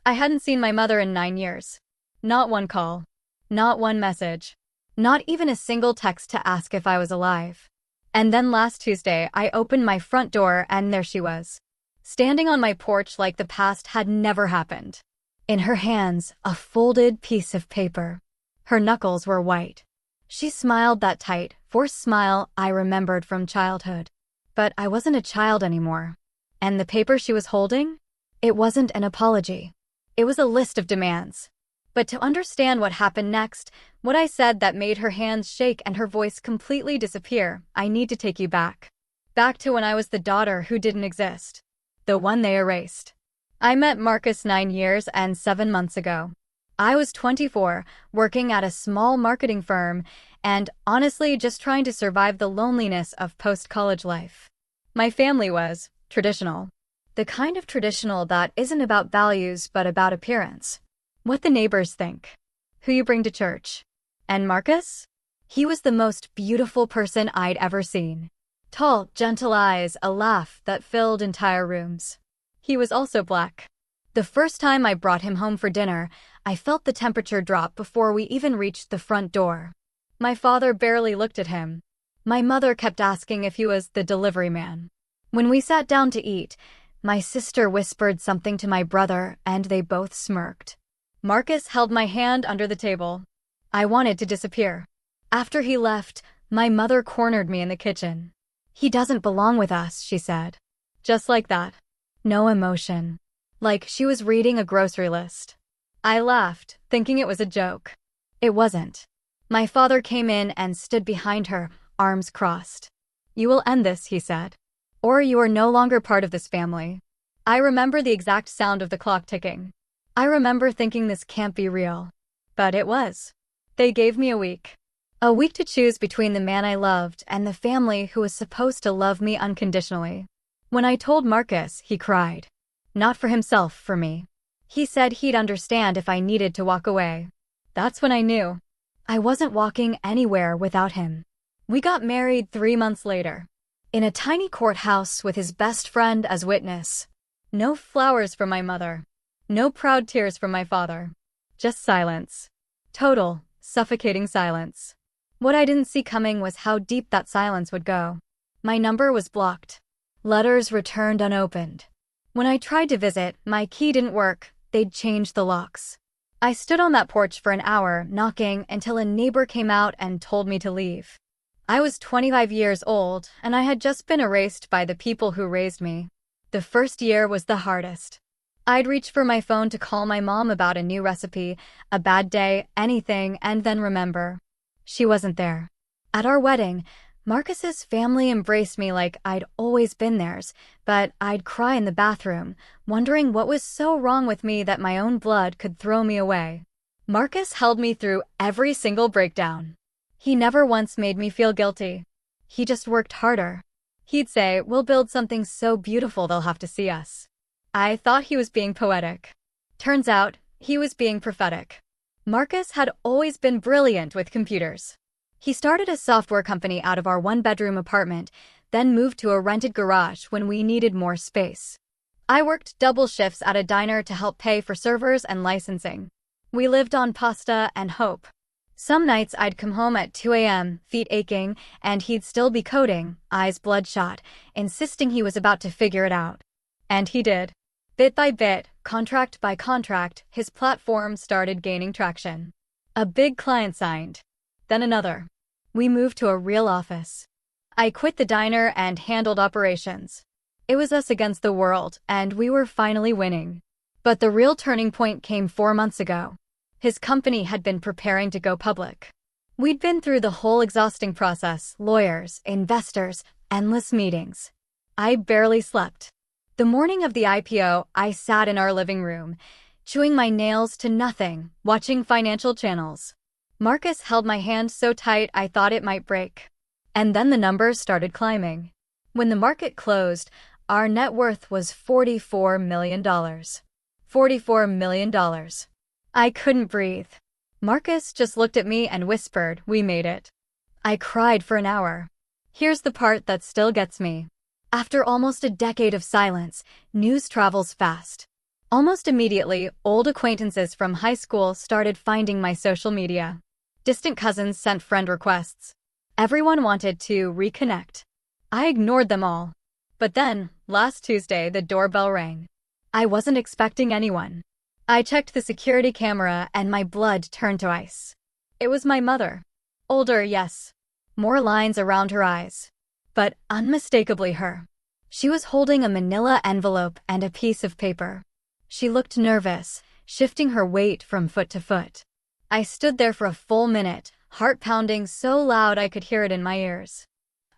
I hadn't seen my mother in 9 years. Not one call. Not one message. Not even a single text to ask if I was alive. And then last Tuesday, I opened my front door and there she was, standing on my porch like the past had never happened. In her hands, a folded piece of paper. Her knuckles were white. She smiled that tight, forced smile I remembered from childhood. But I wasn't a child anymore. And the paper she was holding? It wasn't an apology. It was a list of demands. But to understand what happened next, what I said that made her hands shake and her voice completely disappear, I need to take you back. Back to when I was the daughter who didn't exist. The one they erased. I met Marcus 9 years and 7 months ago. I was 24, working at a small marketing firm, and honestly just trying to survive the loneliness of post-college life. My family was traditional. The kind of traditional that isn't about values but about appearance. What the neighbors think. Who you bring to church. And Marcus? He was the most beautiful person I'd ever seen. Tall, gentle eyes, a laugh that filled entire rooms. He was also black. The first time I brought him home for dinner, I felt the temperature drop before we even reached the front door. My father barely looked at him. My mother kept asking if he was the delivery man. When we sat down to eat, my sister whispered something to my brother and they both smirked. Marcus held my hand under the table. I wanted to disappear. After he left, my mother cornered me in the kitchen. "He doesn't belong with us," she said. Just like that. No emotion. Like she was reading a grocery list. I laughed, thinking it was a joke. It wasn't. My father came in and stood behind her, arms crossed. "You will end this," he said. "Or you are no longer part of this family." I remember the exact sound of the clock ticking. I remember thinking this can't be real. But it was. They gave me a week. A week to choose between the man I loved and the family who was supposed to love me unconditionally. When I told Marcus, he cried. Not for himself, for me. He said he'd understand if I needed to walk away. That's when I knew. I wasn't walking anywhere without him. We got married 3 months later. In a tiny courthouse with his best friend as witness. No flowers from my mother. No proud tears from my father. Just silence. Total, suffocating silence. What I didn't see coming was how deep that silence would go. My number was blocked. Letters returned unopened. When I tried to visit, my key didn't work. They'd changed the locks. I stood on that porch for an hour, knocking, until a neighbor came out and told me to leave. I was 25 years old, and I had just been erased by the people who raised me. The first year was the hardest. I'd reach for my phone to call my mom about a new recipe, a bad day, anything, and then remember. She wasn't there. At our wedding, Marcus's family embraced me like I'd always been theirs, but I'd cry in the bathroom, wondering what was so wrong with me that my own blood could throw me away. Marcus held me through every single breakdown. He never once made me feel guilty. He just worked harder. He'd say, "We'll build something so beautiful they'll have to see us." I thought he was being poetic. Turns out, he was being prophetic. Marcus had always been brilliant with computers. He started a software company out of our 1-bedroom apartment, then moved to a rented garage when we needed more space. I worked double shifts at a diner to help pay for servers and licensing. We lived on pasta and hope. Some nights I'd come home at 2 a.m., feet aching, and he'd still be coding, eyes bloodshot, insisting he was about to figure it out. And he did. Bit by bit, contract by contract, his platform started gaining traction. A big client signed. Then another. We moved to a real office. I quit the diner and handled operations. It was us against the world, and we were finally winning. But the real turning point came 4 months ago. His company had been preparing to go public. We'd been through the whole exhausting process, lawyers, investors, endless meetings. I barely slept. The morning of the IPO, I sat in our living room, chewing my nails to nothing, watching financial channels. Marcus held my hand so tight I thought it might break. And then the numbers started climbing. When the market closed, our net worth was $44 million. $44 million. I couldn't breathe. Marcus just looked at me and whispered, "We made it." I cried for an hour. Here's the part that still gets me. After almost a decade of silence, news travels fast. Almost immediately, old acquaintances from high school started finding my social media. Distant cousins sent friend requests. Everyone wanted to reconnect. I ignored them all. But then, last Tuesday, the doorbell rang. I wasn't expecting anyone. I checked the security camera and my blood turned to ice. It was my mother. Older, yes. More lines around her eyes. But unmistakably her. She was holding a manila envelope and a piece of paper. She looked nervous, shifting her weight from foot to foot. I stood there for a full minute, heart pounding so loud I could hear it in my ears.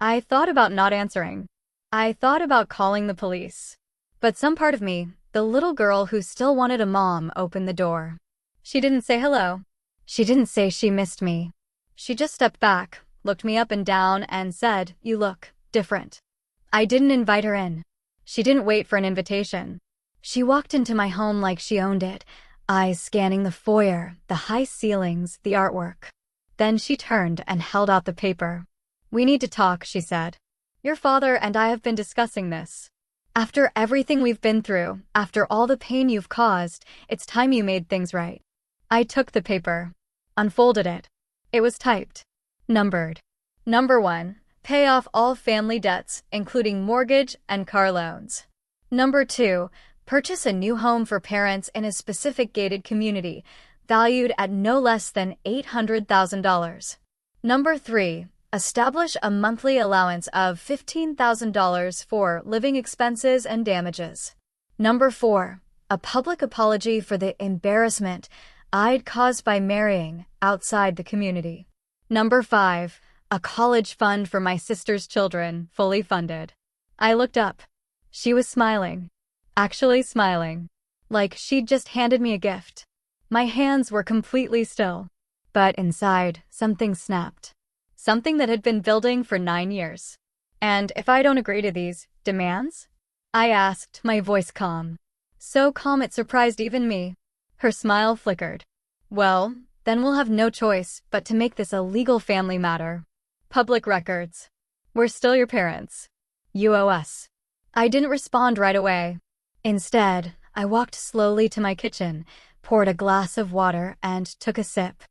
I thought about not answering. I thought about calling the police. But some part of me, the little girl who still wanted a mom, opened the door. She didn't say hello. She didn't say she missed me. She just stepped back, looked me up and down, and said, "You look different." I didn't invite her in. She didn't wait for an invitation. She walked into my home like she owned it, eyes scanning the foyer, the high ceilings, the artwork. Then she turned and held out the paper. "We need to talk," she said. "Your father and I have been discussing this. After everything we've been through, after all the pain you've caused, it's time you made things right." I took the paper, unfolded it. It was typed, numbered. Number 1, pay off all family debts, including mortgage and car loans. Number 2, purchase a new home for parents in a specific gated community, valued at no less than $800,000. Number 3, establish a monthly allowance of $15,000 for living expenses and damages. Number 4, a public apology for the embarrassment I'd caused by marrying outside the community. Number 5, a college fund for my sister's children, fully funded. I looked up. She was smiling. Actually smiling. Like she'd just handed me a gift. My hands were completely still. But inside, something snapped. Something that had been building for 9 years. "And if I don't agree to these demands?" I asked, my voice calm. So calm it surprised even me. Her smile flickered. "Well, then we'll have no choice but to make this a legal family matter. Public records. We're still your parents. You owe us." I didn't respond right away. Instead, I walked slowly to my kitchen, poured a glass of water, and took a sip.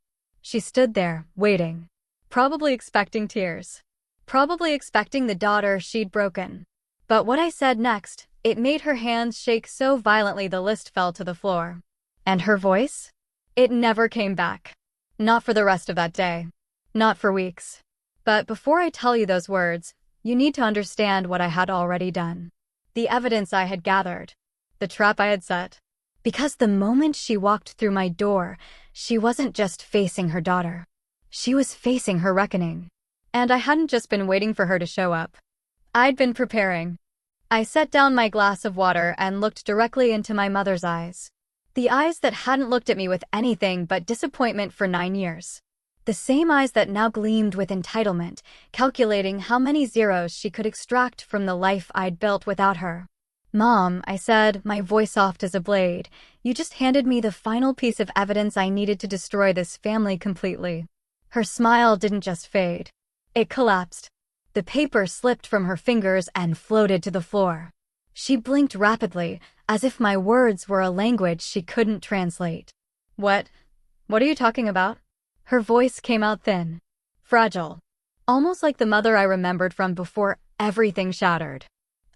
She stood there, waiting. Probably expecting tears. Probably expecting the daughter she'd broken. But what I said next, it made her hands shake so violently the list fell to the floor. And her voice? It never came back. Not for the rest of that day. Not for weeks. But before I tell you those words, you need to understand what I had already done. The evidence I had gathered. The trap I had set. Because the moment she walked through my door, she wasn't just facing her daughter. She was facing her reckoning. And I hadn't just been waiting for her to show up. I'd been preparing. I set down my glass of water and looked directly into my mother's eyes. The eyes that hadn't looked at me with anything but disappointment for 9 years. The same eyes that now gleamed with entitlement, calculating how many zeros she could extract from the life I'd built without her. "Mom," I said, my voice soft as a blade, "you just handed me the final piece of evidence I needed to destroy this family completely." Her smile didn't just fade. It collapsed. The paper slipped from her fingers and floated to the floor. She blinked rapidly, as if my words were a language she couldn't translate. What are you talking about?" Her voice came out thin, fragile, almost like the mother I remembered from before everything shattered.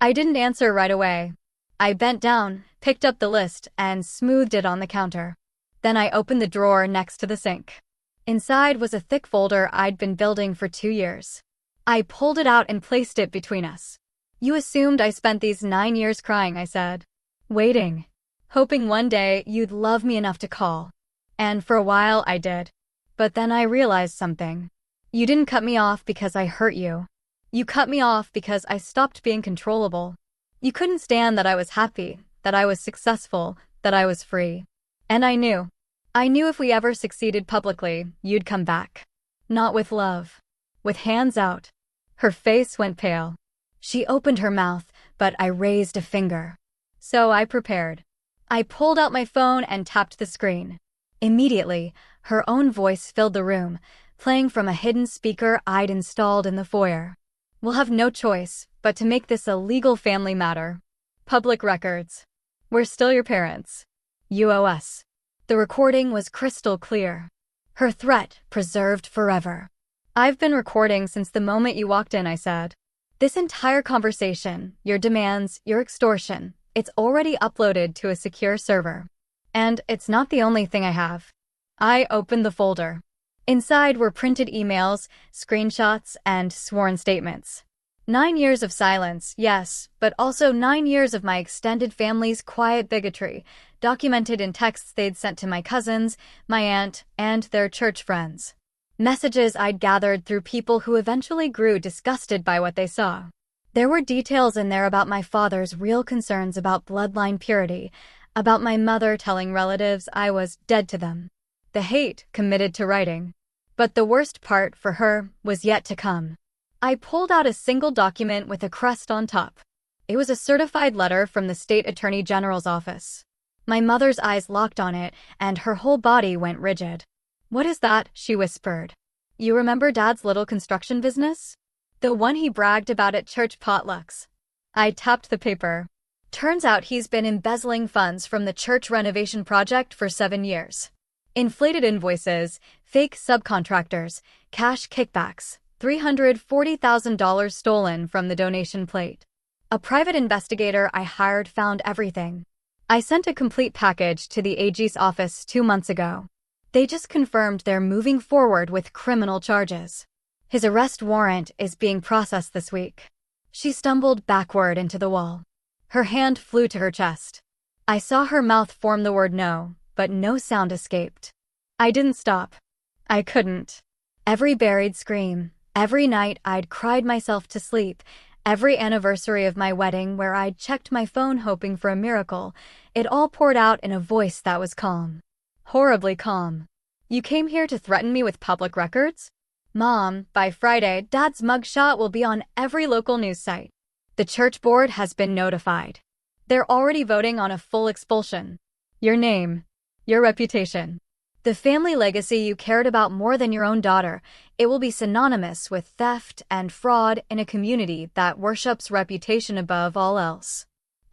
I didn't answer right away. I bent down, picked up the list, and smoothed it on the counter. Then I opened the drawer next to the sink. Inside was a thick folder I'd been building for 2 years. I pulled it out and placed it between us. "You assumed I spent these 9 years crying," I said. "Waiting. Hoping one day you'd love me enough to call." And for a while I did. But then I realized something. You didn't cut me off because I hurt you. You cut me off because I stopped being controllable. You couldn't stand that I was happy, that I was successful, that I was free. And I knew. I knew if we ever succeeded publicly, you'd come back. Not with love. With hands out. Her face went pale. She opened her mouth, but I raised a finger. So I prepared. I pulled out my phone and tapped the screen. Immediately, her own voice filled the room, playing from a hidden speaker I'd installed in the foyer. "We'll have no choice but to make this a legal family matter. Public records. We're still your parents. UOS. The recording was crystal clear. Her threat preserved forever. I've been recording since the moment you walked in, I said. This entire conversation, your demands, your extortion, it's already uploaded to a secure server. And it's not the only thing I have. I opened the folder. Inside were printed emails, screenshots, and sworn statements. 9 years of silence, yes, but also 9 years of my extended family's quiet bigotry, documented in texts they'd sent to my cousins, my aunt, and their church friends. Messages I'd gathered through people who eventually grew disgusted by what they saw. There were details in there about my father's real concerns about bloodline purity, about my mother telling relatives I was dead to them. The hate committed to writing. But the worst part for her was yet to come. I pulled out a single document with a crest on top. It was a certified letter from the state attorney general's office. My mother's eyes locked on it, and her whole body went rigid. "What is that?" she whispered. "You remember Dad's little construction business? The one he bragged about at church potlucks." I tapped the paper. Turns out he's been embezzling funds from the church renovation project for 7 years. Inflated invoices, fake subcontractors, cash kickbacks, $340,000 stolen from the donation plate. A private investigator I hired found everything. I sent a complete package to the AG's office 2 months ago. They just confirmed they're moving forward with criminal charges. His arrest warrant is being processed this week. She stumbled backward into the wall. Her hand flew to her chest. I saw her mouth form the word no, but no sound escaped. I didn't stop. I couldn't. Every buried scream, every night I'd cried myself to sleep, every anniversary of my wedding where I'd checked my phone hoping for a miracle, it all poured out in a voice that was calm. Horribly calm. "You came here to threaten me with public records? Mom, by Friday, Dad's mugshot will be on every local news site. The church board has been notified. They're already voting on a full expulsion. Your name, your reputation, the family legacy you cared about more than your own daughter, it will be synonymous with theft and fraud in a community that worships reputation above all else."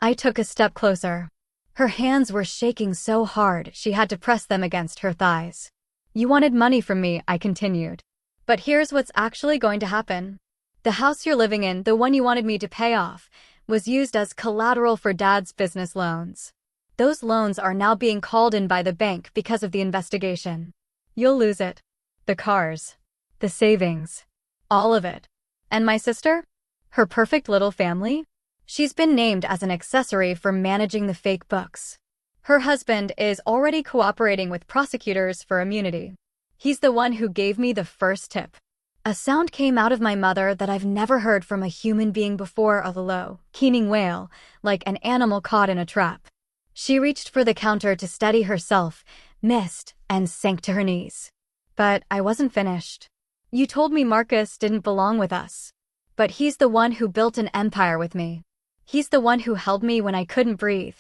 I took a step closer. Her hands were shaking so hard she had to press them against her thighs. "You wanted money from me," I continued. "But here's what's actually going to happen. The house you're living in, the one you wanted me to pay off, was used as collateral for Dad's business loans. Those loans are now being called in by the bank because of the investigation. You'll lose it. The cars. The savings. All of it. And my sister? Her perfect little family? She's been named as an accessory for managing the fake books. Her husband is already cooperating with prosecutors for immunity. He's the one who gave me the first tip." A sound came out of my mother that I've never heard from a human being before, a low, keening wail, like an animal caught in a trap. She reached for the counter to steady herself, missed, and sank to her knees. "But I wasn't finished. You told me Marcus didn't belong with us. But he's the one who built an empire with me. He's the one who held me when I couldn't breathe.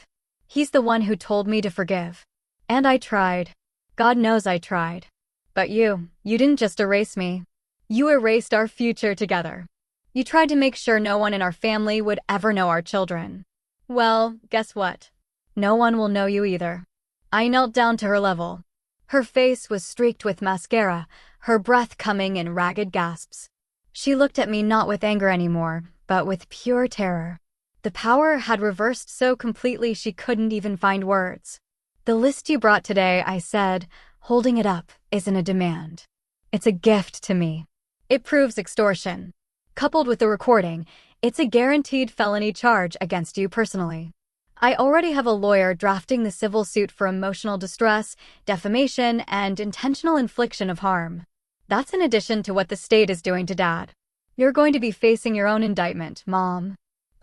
He's the one who told me to forgive. And I tried. God knows I tried. But you didn't just erase me. You erased our future together. You tried to make sure no one in our family would ever know our children. Well, guess what? No one will know you either." I knelt down to her level. Her face was streaked with mascara, her breath coming in ragged gasps. She looked at me not with anger anymore, but with pure terror. The power had reversed so completely she couldn't even find words. "The list you brought today," I said, holding it up, "isn't a demand. It's a gift to me. It proves extortion. Coupled with the recording, it's a guaranteed felony charge against you personally. I already have a lawyer drafting the civil suit for emotional distress, defamation, and intentional infliction of harm. That's in addition to what the state is doing to Dad. You're going to be facing your own indictment, Mom.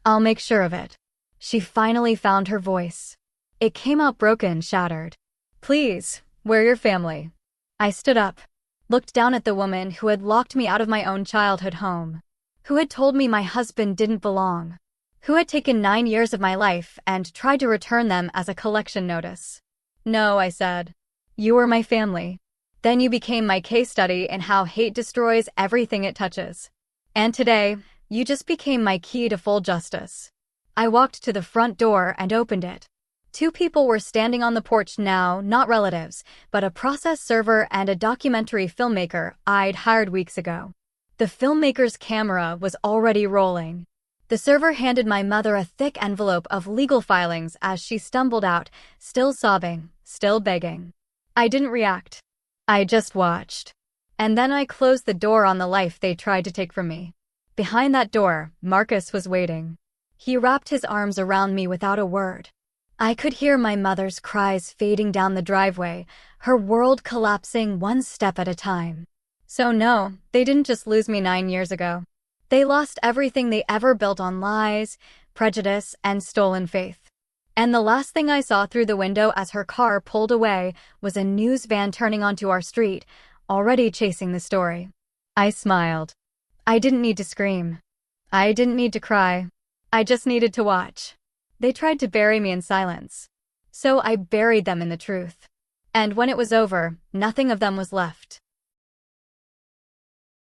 I'll make sure of it." She finally found her voice. It came out broken, shattered. "Please, we're your family." I stood up, looked down at the woman who had locked me out of my own childhood home, who had told me my husband didn't belong, who had taken 9 years of my life and tried to return them as a collection notice. "No," I said. "You were my family. Then you became my case study in how hate destroys everything it touches. And today, you just became my key to full justice." I walked to the front door and opened it. Two people were standing on the porch now, not relatives, but a process server and a documentary filmmaker I'd hired weeks ago. The filmmaker's camera was already rolling. The server handed my mother a thick envelope of legal filings as she stumbled out, still sobbing, still begging. I didn't react. I just watched. And then I closed the door on the life they tried to take from me. Behind that door, Marcus was waiting. He wrapped his arms around me without a word. I could hear my mother's cries fading down the driveway, her world collapsing one step at a time. So no, they didn't just lose me 9 years ago. They lost everything they ever built on lies, prejudice, and stolen faith. And the last thing I saw through the window as her car pulled away was a news van turning onto our street, already chasing the story. I smiled. I didn't need to scream. I didn't need to cry. I just needed to watch. They tried to bury me in silence. So I buried them in the truth. And when it was over, nothing of them was left.